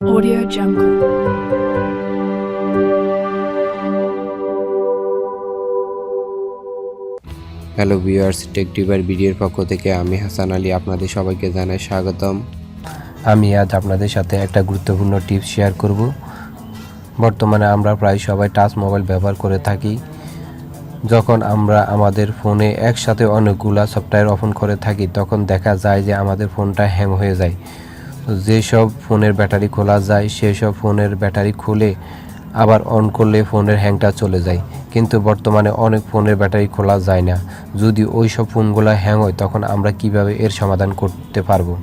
Audio Jungle. Hello viewers, Tech Tuber ভিডিওর পক্ষ থেকে আমি হাসান আলী আপনাদের সবাইকে জানাই স্বাগতম। আমি আজ আপনাদের সাথে একটা গুরুত্বপূর্ণ টিপস শেয়ার করব। বর্তমানে আমরা প্রায় সবাই টাচ মোবাইল ব্যবহার করে থাকি। যখন আমরা আমাদের ফোনে একসাথে অনেকগুলা সফটওয়্যার ওপেন করে থাকি তখন দেখা যায় যে আমাদের ফোনটা হ্যাং হয়ে যায়। যেসব ফোনের ব্যাটারি খোলা যায় সেসব ফোনের ব্যাটারি খুলে আবার অন করলে ফোনের হ্যাংটা চলে যায়, কিন্তু বর্তমানে অনেক ফোনের ব্যাটারি খোলা যায় না। যদি ওই সব ফোনগুলো হ্যাং হয় তখন আমরা কিভাবে এর সমাধান করতে পারবো?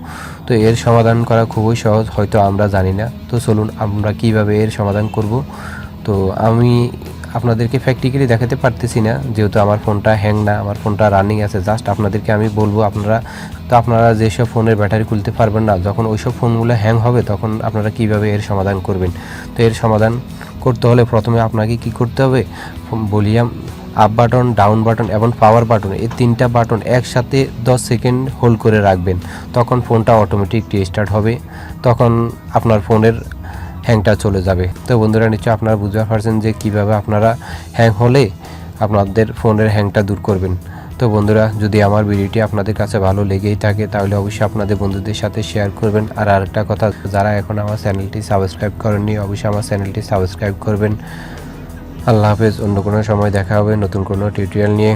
তো এর সমাধান করা খুবই সহজ, হয়তো আমরা জানি না। তো চলুন আমরা কিভাবে এর সমাধান করব। তো আমি আপনাদেরকে প্র্যাকটিক্যালি দেখাতে পারতেছি না, যেহেতু আমার ফোনটা হ্যাং না, আমার ফোনটা রানিং আছে। জাস্ট আপনাদেরকে আমি বলবো, আপনারা যেসব ফোনের ব্যাটারি খুলতে পারবেন না, যখন ওইসব ফোনগুলো হ্যাং হবে তখন আপনারা কিভাবে এর সমাধান করবেন। তো এর সমাধান করতে হলে প্রথমে আপনাকে কি করতে হবে, volume up button, down button এবং পাওয়ার বাটন, এই তিনটা বাটন একসাথে 10 সেকেন্ড হোল্ড করে রাখবেন। তখন ফোনটা অটোমেটিক রিস্টার্ট হবে, তখন আপনার ফোনের হ্যাংটা চলে যাবে। তো বন্ধুরা, নিশ্চয়ই আপনারা বুঝতে পারছেন যে কিভাবে আপনারা হ্যাং হলে আপনাদের ফোনের হ্যাংটা দূর করবেন। তো বন্ধুরা, যদি আমার ভিডিওটি আপনাদের কাছে ভালো লেগেই থাকে তাহলে অবশ্যই আপনাদের বন্ধুদের সাথে শেয়ার করবেন। আর আরেকটা কথা, যারা এখন আমার চ্যানেলটি সাবস্ক্রাইব করেননি অবশ্যই আমার চ্যানেলটি সাবস্ক্রাইব করবেন। আল্লাহ হাফেজ। অন্য কোনো সময় দেখা হবে নতুন কোনো টিউটোরিয়াল নিয়ে।